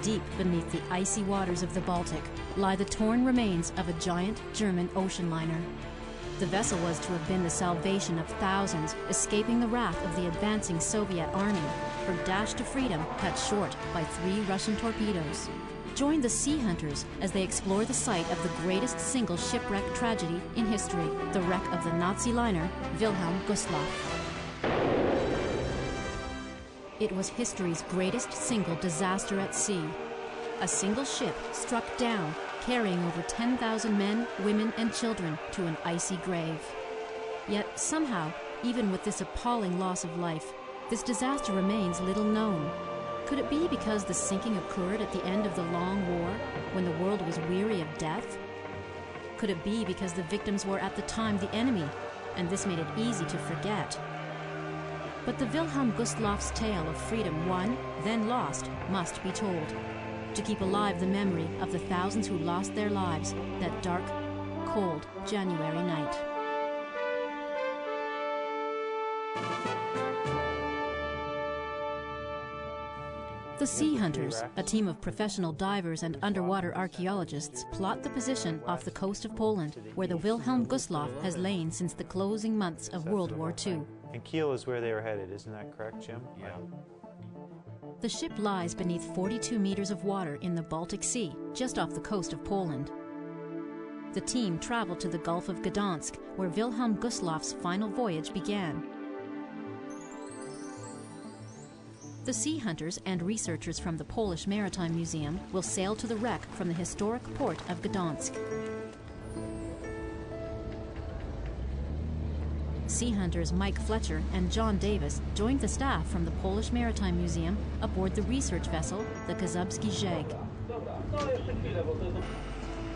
Deep beneath the icy waters of the Baltic lie the torn remains of a giant German ocean liner. The vessel was to have been the salvation of thousands escaping the wrath of the advancing Soviet army, her dash to freedom cut short by 3 Russian torpedoes. Join the sea hunters as they explore the site of the greatest single shipwreck tragedy in history, the wreck of the Nazi liner Wilhelm Gustloff. It was history's greatest single disaster at sea. A single ship struck down, carrying over 10,000 men, women, and children to an icy grave. Yet somehow, even with this appalling loss of life, this disaster remains little known. Could it be because the sinking occurred at the end of the long war, when the world was weary of death? Could it be because the victims were at the time the enemy, and this made it easy to forget? But the Wilhelm Gustloff's tale of freedom won, then lost, must be told, to keep alive the memory of the thousands who lost their lives that dark, cold January night. The Sea Hunters, a team of professional divers and underwater archaeologists, plot the position off the coast of Poland, where the Wilhelm Gustloff has lain since the closing months of World War II. And Kiel is where they were headed, isn't that correct, Jim? Yeah. The ship lies beneath 42 meters of water in the Baltic Sea, just off the coast of Poland. The team traveled to the Gulf of Gdansk, where Wilhelm Gustloff's final voyage began. The sea hunters and researchers from the Polish Maritime Museum will sail to the wreck from the historic port of Gdansk. Sea hunters Mike Fletcher and John Davis joined the staff from the Polish Maritime Museum aboard the research vessel, the Kazubski Żeg.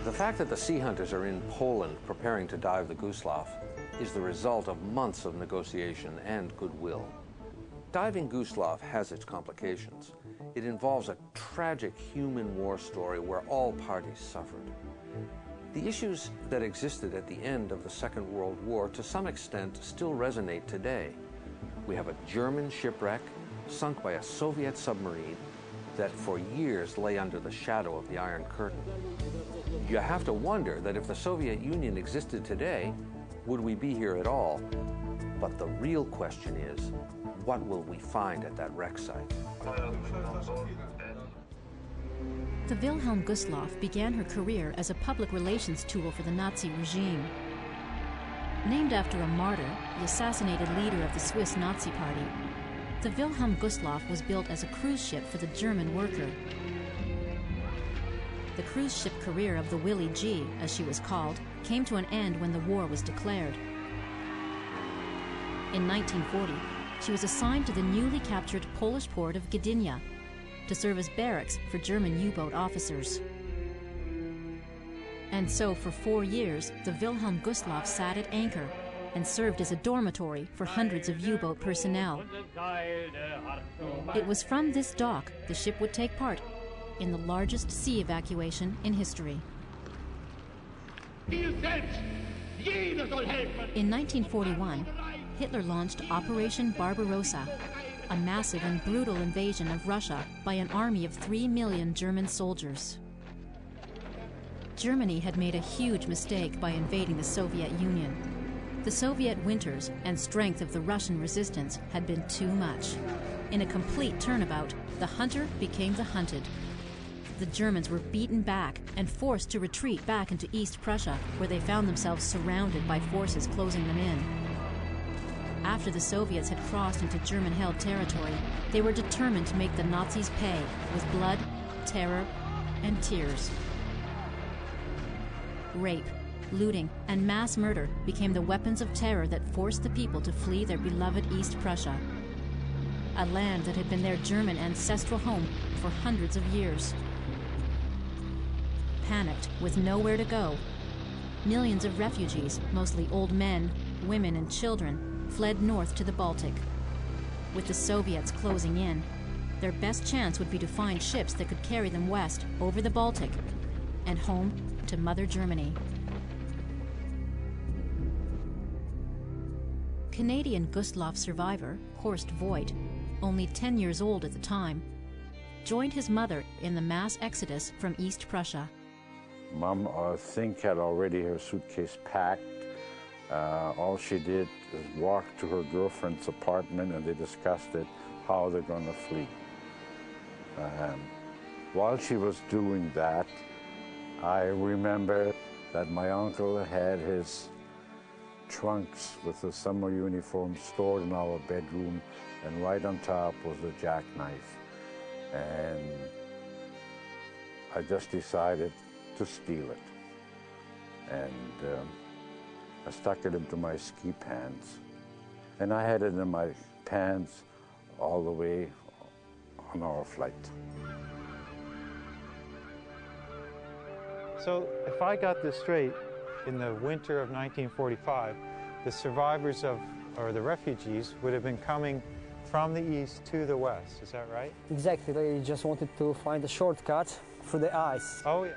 The fact that the sea hunters are in Poland preparing to dive the Gustloff is the result of months of negotiation and goodwill. Diving Gustloff has its complications. It involves a tragic human war story where all parties suffered. The issues that existed at the end of the Second World War to some extent still resonate today. We have a German shipwreck sunk by a Soviet submarine that for years lay under the shadow of the Iron Curtain. You have to wonder that if the Soviet Union existed today, would we be here at all? But the real question is, what will we find at that wreck site? The Wilhelm Gustloff began her career as a public relations tool for the Nazi regime. Named after a martyr, the assassinated leader of the Swiss Nazi Party, the Wilhelm Gustloff was built as a cruise ship for the German worker. The cruise ship career of the Willie G, as she was called, came to an end when the war was declared. In 1940, she was assigned to the newly captured Polish port of Gdynia to serve as barracks for German U-boat officers. And so for 4 years, the Wilhelm Gustloff sat at anchor and served as a dormitory for hundreds of U-boat personnel. It was from this dock the ship would take part in the largest sea evacuation in history. In 1941, Hitler launched Operation Barbarossa, a massive and brutal invasion of Russia by an army of 3 million German soldiers. Germany had made a huge mistake by invading the Soviet Union. The Soviet winters and strength of the Russian resistance had been too much. In a complete turnabout, the hunter became the hunted. The Germans were beaten back and forced to retreat back into East Prussia, where they found themselves surrounded by forces closing them in. After the Soviets had crossed into German-held territory, they were determined to make the Nazis pay with blood, terror, and tears. Rape, looting, and mass murder became the weapons of terror that forced the people to flee their beloved East Prussia, a land that had been their German ancestral home for hundreds of years. Panicked, with nowhere to go, millions of refugees, mostly old men, women, and children, fled north to the Baltic. With the Soviets closing in, their best chance would be to find ships that could carry them west over the Baltic and home to Mother Germany. Canadian Gustloff survivor Horst Voigt, only 10 years old at the time, joined his mother in the mass exodus from East Prussia. Mom, I think, had already her suitcase packed. All she did is walk to her girlfriend's apartment and they discussed it, how they're going to flee. While she was doing that, I remember that my uncle had his trunks with the summer uniform stored in our bedroom, and right on top was the jackknife. And I just decided to steal it. And I stuck it into my ski pants. And I had it in my pants all the way on our flight. So if I got this straight, in the winter of 1945, the survivors of, or the refugees, would have been coming from the east to the west. Is that right? Exactly. They just wanted to find a shortcut through the ice. Oh, yeah.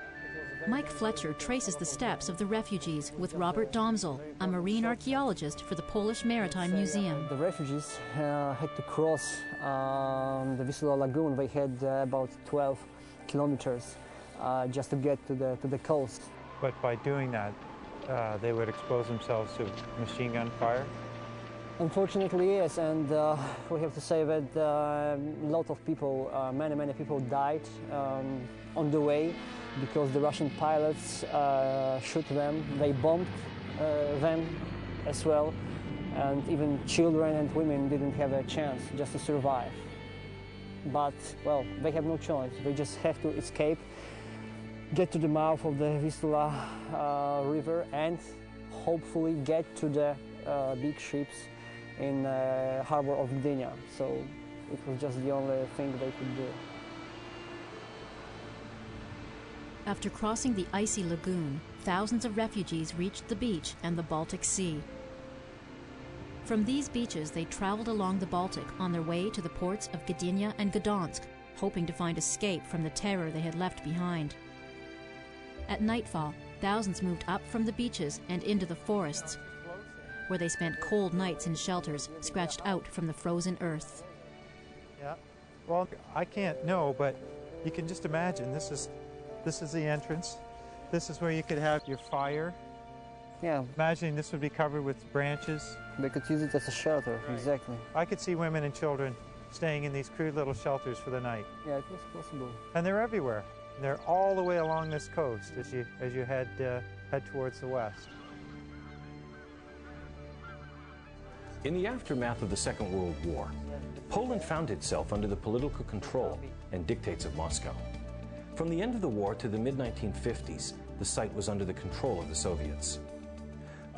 Mike Fletcher traces the steps of the refugees with Robert Domzel, a marine archaeologist for the Polish Maritime Museum. The refugees had to cross the Vistula Lagoon. They had about 12 kilometers just to get to the coast. But by doing that, they would expose themselves to machine gun fire? Unfortunately, yes, and we have to say that a lot of people, many people died on the way because the Russian pilots shot them. They bombed them as well, and even children and women didn't have a chance just to survive. But, well, they have no choice. They just have to escape, get to the mouth of the Vistula River, and hopefully get to the big ships in harbor of Gdynia. So it was just the only thing they could do. After crossing the icy lagoon, thousands of refugees reached the beach and the Baltic Sea. From these beaches, they traveled along the Baltic on their way to the ports of Gdynia and Gdansk, hoping to find escape from the terror they had left behind. At nightfall, thousands moved up from the beaches and into the forests, where they spent cold nights in shelters scratched out from the frozen earth. Yeah. Well, I can't know, but you can just imagine this is the entrance. This is where you could have your fire. Yeah. Imagining this would be covered with branches. They could use it as a shelter, exactly. I could see women and children staying in these crude little shelters for the night. Yeah, it was possible. And they're everywhere. They're all the way along this coast as you head towards the west. In the aftermath of the Second World War, Poland found itself under the political control and dictates of Moscow. From the end of the war to the mid-1950s, the site was under the control of the Soviets.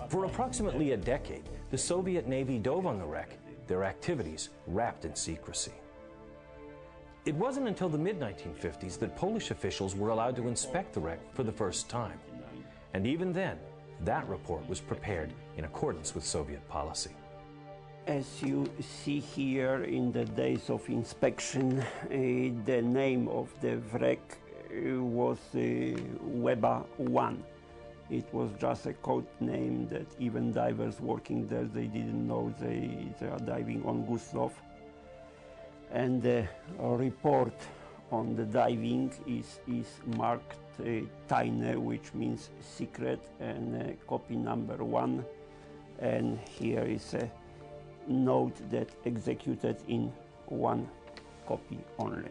For approximately a decade, the Soviet Navy dove on the wreck, their activities wrapped in secrecy. It wasn't until the mid-1950s that Polish officials were allowed to inspect the wreck for the first time. And even then, that report was prepared in accordance with Soviet policy. As you see here in the days of inspection, the name of the wreck was Weba 1. It was just a code name that even divers working there, they didn't know they are diving on Gustloff. And the report on the diving is marked Tajne, which means secret, and copy number 1. And here is a note that executed in 1 copy only.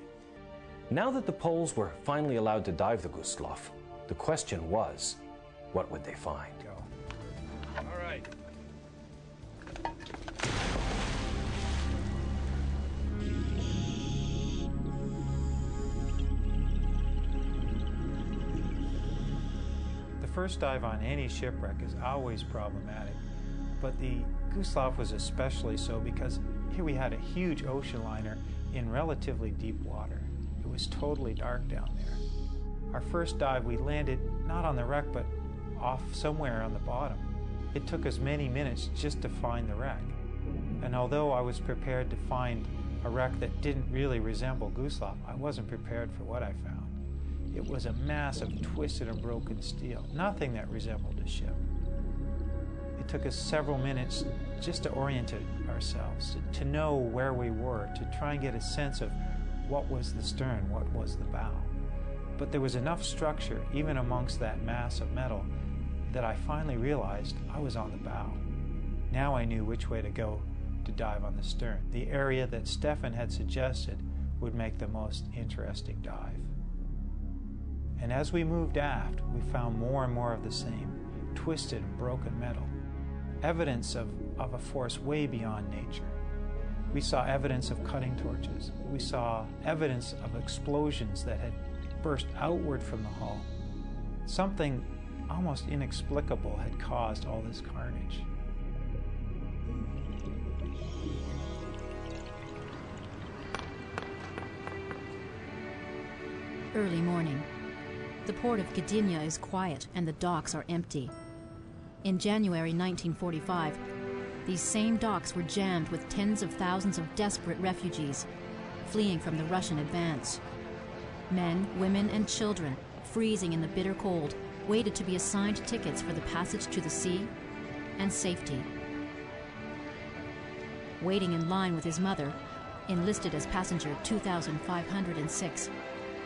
Now that the Poles were finally allowed to dive the Gustloff, the question was, what would they find? All right. The first dive on any shipwreck is always problematic, but the Gustloff was especially so because here we had a huge ocean liner in relatively deep water. It was totally dark down there. Our first dive, we landed not on the wreck, but off somewhere on the bottom. It took us many minutes just to find the wreck. And although I was prepared to find a wreck that didn't really resemble Gustloff, I wasn't prepared for what I found. It was a mass of twisted and broken steel, nothing that resembled a ship. It took us several minutes just to orient ourselves, to know where we were, to try and get a sense of what was the stern, what was the bow. But there was enough structure, even amongst that mass of metal, that I finally realized I was on the bow. Now I knew which way to go to dive on the stern, the area that Stefan had suggested would make the most interesting dive. And as we moved aft, we found more and more of the same, twisted and broken metal, evidence of a force way beyond nature. We saw evidence of cutting torches. We saw evidence of explosions that had burst outward from the hull. Something almost inexplicable had caused all this carnage. Early morning. The port of Gdynia is quiet and the docks are empty. In January 1945, these same docks were jammed with tens of thousands of desperate refugees fleeing from the Russian advance. Men, women, and children, freezing in the bitter cold, waited to be assigned tickets for the passage to the sea and safety. Waiting in line with his mother, enlisted as passenger 2506,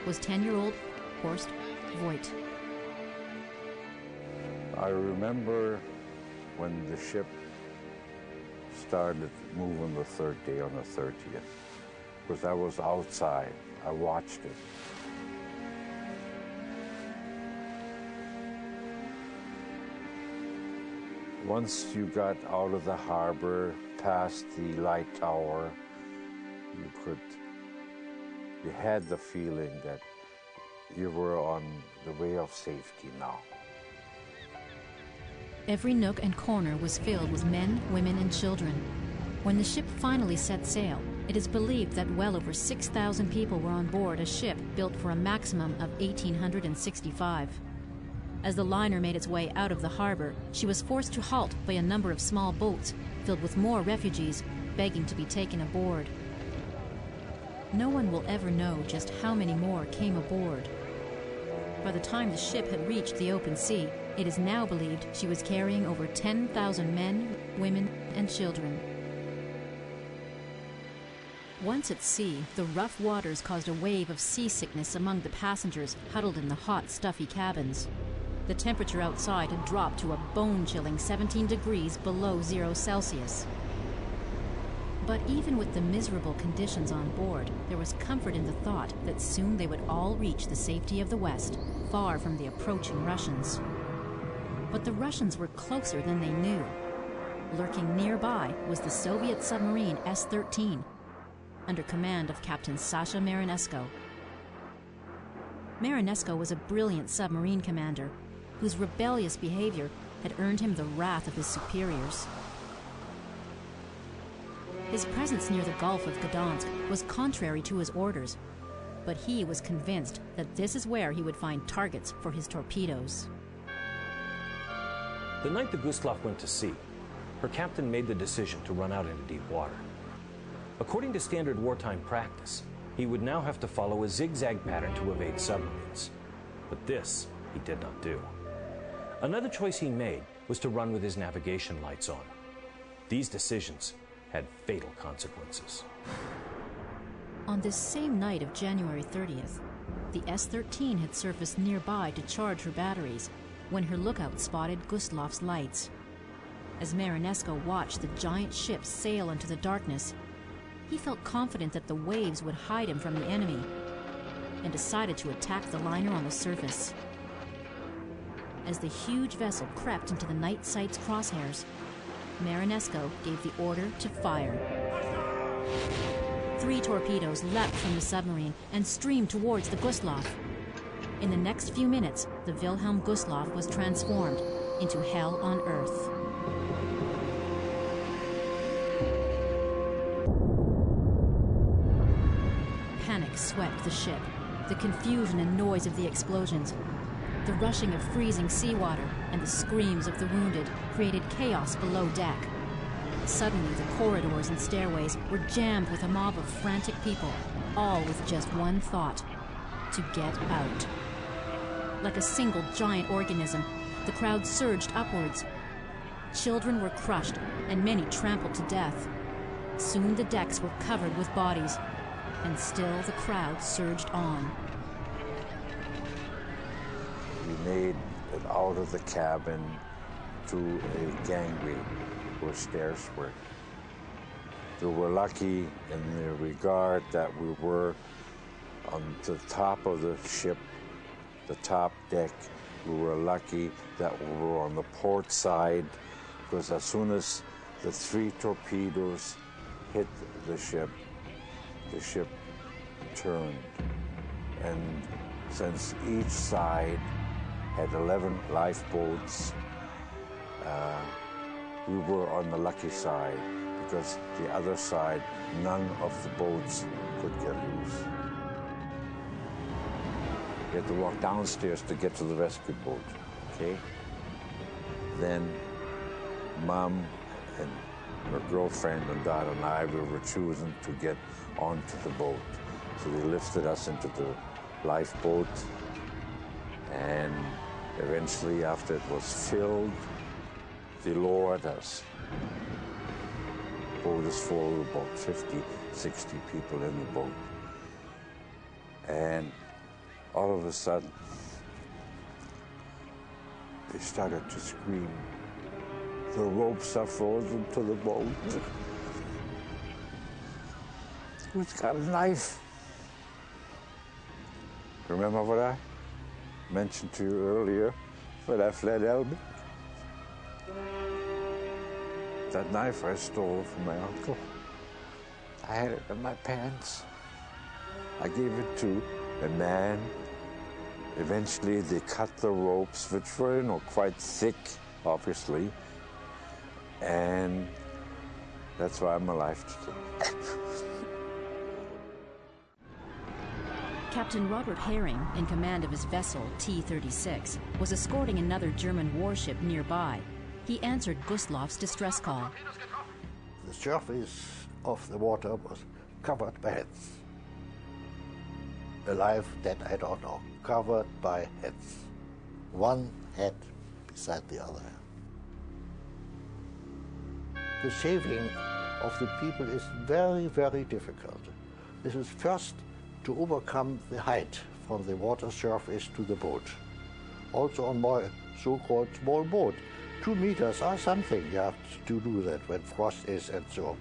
was 10-year-old Horst Voigt. I remember when the ship started moving the third day on the 30th, because I was outside. I watched it. Once you got out of the harbor, past the light tower, you had the feeling that you were on the way of safety now. Every nook and corner was filled with men, women, and children. When the ship finally set sail, it is believed that well over 6,000 people were on board a ship built for a maximum of 1,865. As the liner made its way out of the harbor, she was forced to halt by a number of small boats filled with more refugees begging to be taken aboard. No one will ever know just how many more came aboard. By the time the ship had reached the open sea, it is now believed she was carrying over 10,000 men, women, and children. Once at sea, the rough waters caused a wave of seasickness among the passengers huddled in the hot, stuffy cabins. The temperature outside had dropped to a bone-chilling 17 degrees below 0 Celsius. But even with the miserable conditions on board, there was comfort in the thought that soon they would all reach the safety of the West, far from the approaching Russians. But the Russians were closer than they knew. Lurking nearby was the Soviet submarine S-13, under command of Captain Sasha Marinesko. Marinesko was a brilliant submarine commander whose rebellious behavior had earned him the wrath of his superiors. His presence near the Gulf of Gdansk was contrary to his orders, but he was convinced that this is where he would find targets for his torpedoes. The night the Gustloff went to sea, her captain made the decision to run out into deep water. According to standard wartime practice, he would now have to follow a zigzag pattern to evade submarines. But this he did not do. Another choice he made was to run with his navigation lights on. These decisions had fatal consequences. On this same night of January 30th, the S-13 had surfaced nearby to charge her batteries when her lookout spotted Gustloff's lights. As Marinesko watched the giant ship sail into the darkness, he felt confident that the waves would hide him from the enemy and decided to attack the liner on the surface. As the huge vessel crept into the night sight's crosshairs, Marinesko gave the order to fire. 3 torpedoes leapt from the submarine and streamed towards the Gustloff. In the next few minutes, the Wilhelm Gustloff was transformed into hell on earth. Panic swept the ship. The confusion and noise of the explosions, the rushing of freezing seawater, and the screams of the wounded created chaos below deck. Suddenly, the corridors and stairways were jammed with a mob of frantic people, all with just one thought: to get out. Like a single giant organism, the crowd surged upwards. Children were crushed, and many trampled to death. Soon the decks were covered with bodies. and still the crowd surged on. We made it out of the cabin to a gangway where stairs were. We were lucky in the regard that we were on the top of the ship, the top deck. We were lucky that we were on the port side, because as soon as the 3 torpedoes hit the ship turned. And since each side had 11 lifeboats, we were on the lucky side, because the other side, none of the boats could get loose. We had to walk downstairs to get to the rescue boat, okay? Then Mom and her girlfriend and Dad and I, we were choosing to get onto the boat. So they lifted us into the lifeboat, and eventually, after it was filled, they lowered us. The boat is full of about 50, 60 people in the boat. And all of a sudden, they started to scream, "The ropes are frozen to the boat. Who's got a knife?" Remember what I mentioned to you earlier when I fled Elbe? That knife I stole from my uncle. I had it in my pants. I gave it to a man. Eventually they cut the ropes, which were, quite thick, obviously. And that's why I'm alive today. Captain Robert Herring, in command of his vessel T-36, was escorting another German warship nearby. He answered Gustloff's distress call. The surface of the water was covered by heads. Alive, dead, I don't know. Covered by heads. One head beside the other. The saving of the people is very, very difficult. This is first to overcome the height from the water surface to the boat. Also on my so-called small boat. 2 meters or something you have to do that when frost is and so.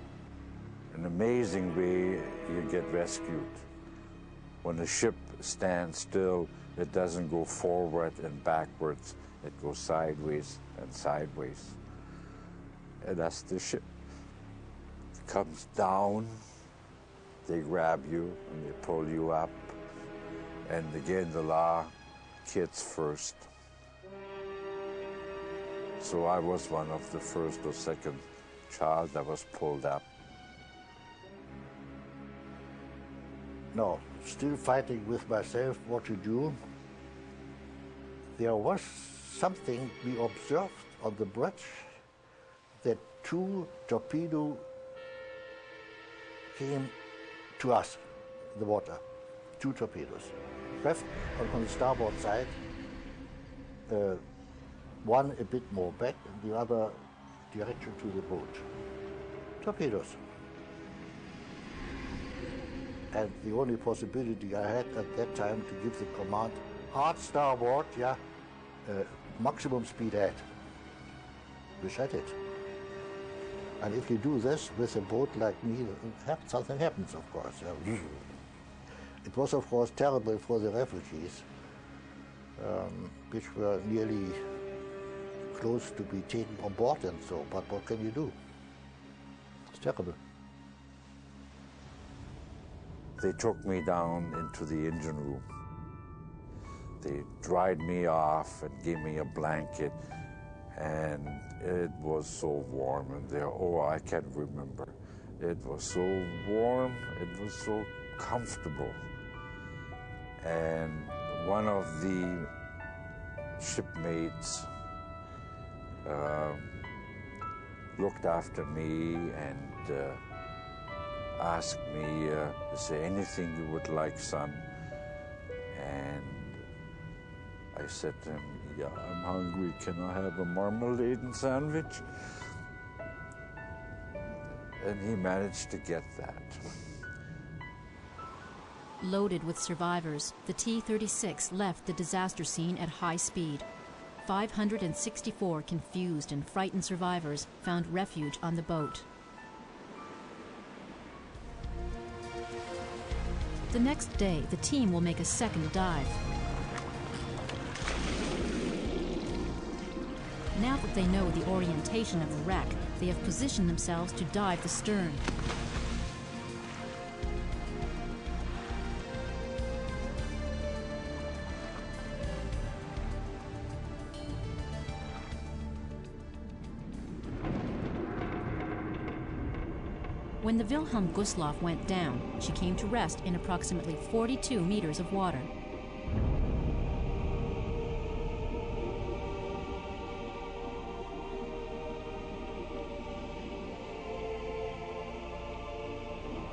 An amazing way you get rescued. When the ship stands still, it doesn't go forward and backwards. It goes sideways and sideways. And as the ship comes down, they grab you and they pull you up. And again, the law, kids first. So I was one of the first or second child that was pulled up. No, still fighting with myself what to do. There was something we observed on the bridge, that 2 torpedoes came to us, the water. 2 torpedoes. Left on the starboard side, one a bit more back and the other direction to the boat. Torpedoes. And the only possibility I had at that time to give the command, hard starboard, maximum speed ahead. Which I did. And if you do this with a boat like me, something happens, of course. It was, of course, terrible for the refugees, which were nearly close to be taken on board and so, but what can you do? It's terrible. They took me down into the engine room. They dried me off and gave me a blanket, and it was so warm in there. Oh, I can't remember. It was so warm, it was so comfortable. And one of the shipmates looked after me and asked me, is there anything you would like, son? And I said to him, yeah, I'm hungry. Can I have a marmalade and sandwich? And he managed to get that. Loaded with survivors, the T-36 left the disaster scene at high speed. 564 confused and frightened survivors found refuge on the boat. The next day, the team will make a second dive. Now that they know the orientation of the wreck, they have positioned themselves to dive the stern. When the Wilhelm Gustloff went down, she came to rest in approximately 42 meters of water.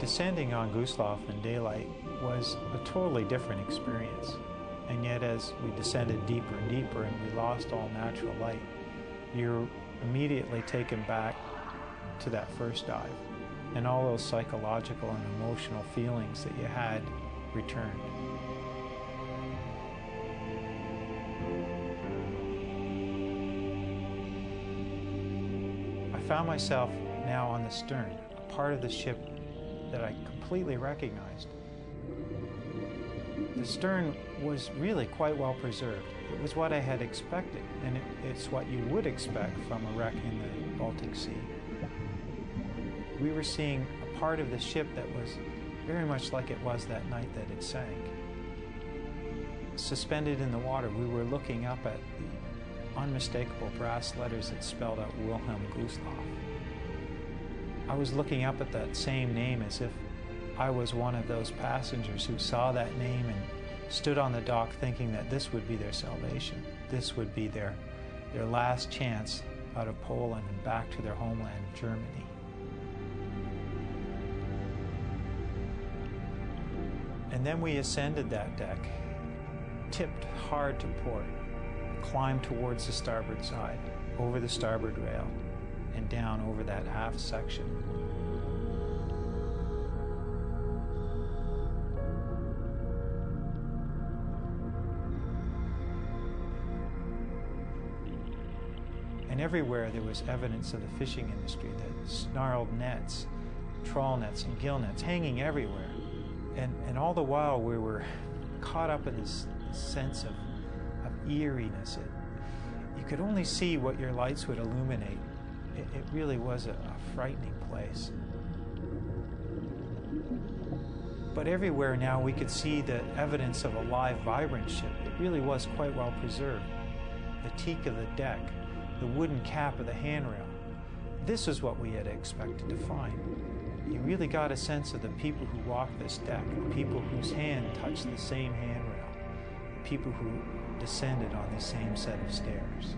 Descending on Gustloff in daylight was a totally different experience. And yet as we descended deeper and deeper and we lost all natural light, you're immediately taken back to that first dive. And all those psychological and emotional feelings that you had returned. I found myself now on the stern, a part of the ship that I completely recognized. The stern was really quite well preserved. It was what I had expected, and it's what you would expect from a wreck in the Baltic Sea. We were seeing a part of the ship that was very much like it was that night that it sank. Suspended in the water, we were looking up at the unmistakable brass letters that spelled out Wilhelm Gustloff. I was looking up at that same name as if I was one of those passengers who saw that name and stood on the dock thinking that this would be their salvation. This would be their last chance out of Poland and back to their homeland, Germany. And then we ascended that deck, tipped hard to port, climbed towards the starboard side, over the starboard rail, and down over that aft section. And everywhere there was evidence of the fishing industry, the snarled nets, trawl nets and gill nets hanging everywhere. And all the while we were caught up in this sense of eeriness. You could only see what your lights would illuminate. It really was a frightening place. But everywhere now we could see the evidence of a live, vibrant ship. It really was quite well preserved. The teak of the deck, the wooden cap of the handrail. This is what we had expected to find. You really got a sense of the people who walked this deck, the people whose hand touched the same handrail, the people who descended on the same set of stairs.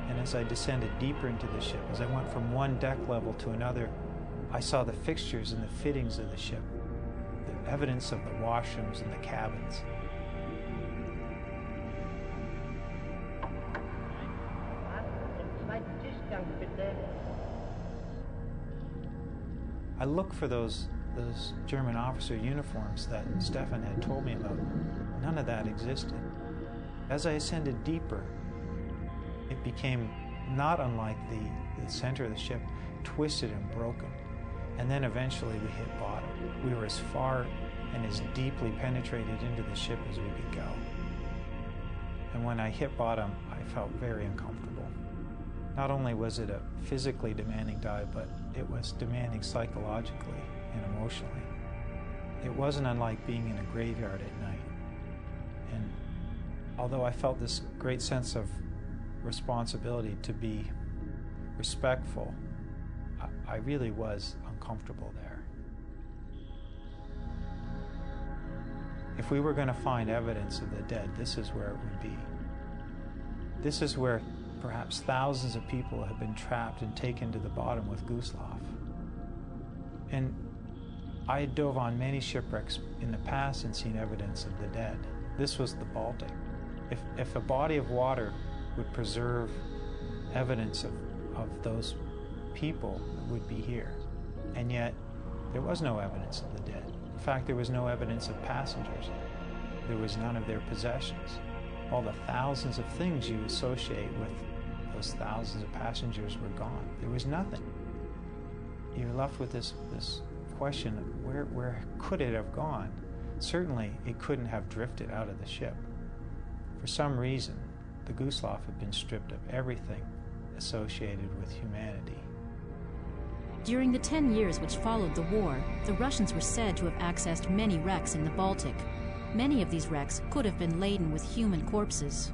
And as I descended deeper into the ship, as I went from one deck level to another, I saw the fixtures and the fittings of the ship, the evidence of the washrooms and the cabins. I looked for those German officer uniforms that Stefan had told me about. None of that existed. As I ascended deeper, it became not unlike the center of the ship, twisted and broken. And then eventually we hit bottom. We were as far and as deeply penetrated into the ship as we could go. And when I hit bottom, I felt very uncomfortable. Not only was it a physically demanding dive, but it was demanding psychologically and emotionally. It wasn't unlike being in a graveyard at night. And although I felt this great sense of responsibility to be respectful, I really was uncomfortable there. If we were going to find evidence of the dead, this is where it would be. This is where perhaps thousands of people have been trapped and taken to the bottom with Gustloff. And I dove on many shipwrecks in the past and seen evidence of the dead. This was the Baltic. If a body of water would preserve evidence of those people that would be here. And yet, there was no evidence of the dead. In fact, there was no evidence of passengers. There was none of their possessions. All the thousands of things you associate with those thousands of passengers were gone. There was nothing. You're left with this question of where could it have gone? Certainly, it couldn't have drifted out of the ship. For some reason, the Gustloff had been stripped of everything associated with humanity. During the 10 years which followed the war, the Russians were said to have accessed many wrecks in the Baltic. Many of these wrecks could have been laden with human corpses.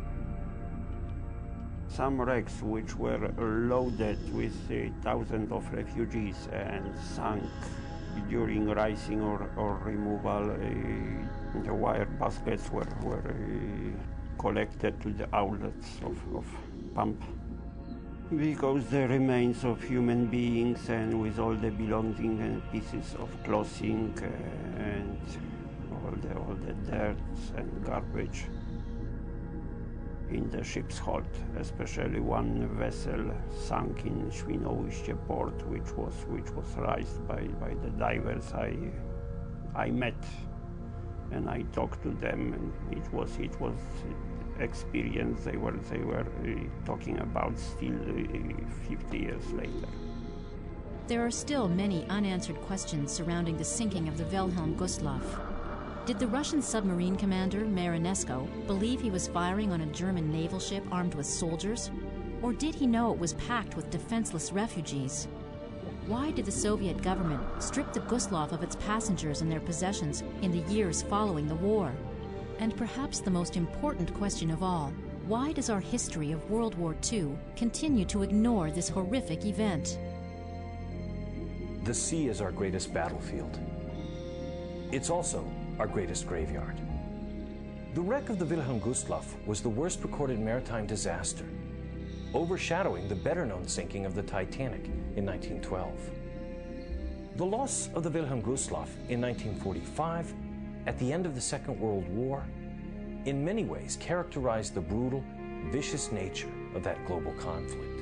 Some wrecks which were loaded with thousands of refugees and sunk during rising or removal. The wire baskets were collected to the outlets of pump. Because the remains of human beings and with all the belongings and pieces of clothing and all the dirt and garbage in the ship's hold, especially one vessel sunk in Świnoujście port, which was raised by the divers I met, and I talked to them, and it was experience they were talking about still 50 years later. There are still many unanswered questions surrounding the sinking of the Wilhelm Gustloff. Did the Russian submarine commander, Marinesco, believe he was firing on a German naval ship armed with soldiers? Or did he know it was packed with defenseless refugees? Why did the Soviet government strip the Gustloff of its passengers and their possessions in the years following the war? And perhaps the most important question of all, why does our history of World War II continue to ignore this horrific event? The sea is our greatest battlefield. It's also our greatest graveyard. The wreck of the Wilhelm Gustloff was the worst recorded maritime disaster, overshadowing the better-known sinking of the Titanic in 1912. The loss of the Wilhelm Gustloff in 1945, at the end of the Second World War, in many ways characterized the brutal, vicious nature of that global conflict.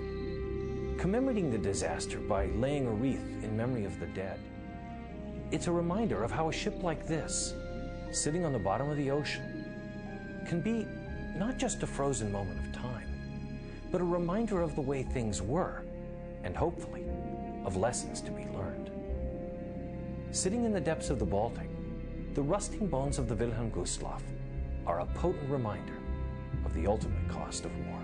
Commemorating the disaster by laying a wreath in memory of the dead, it's a reminder of how a ship like this, sitting on the bottom of the ocean, can be not just a frozen moment of time, but a reminder of the way things were, and hopefully, of lessons to be learned. Sitting in the depths of the Baltic, the rusting bones of the Wilhelm Gustloff are a potent reminder of the ultimate cost of war.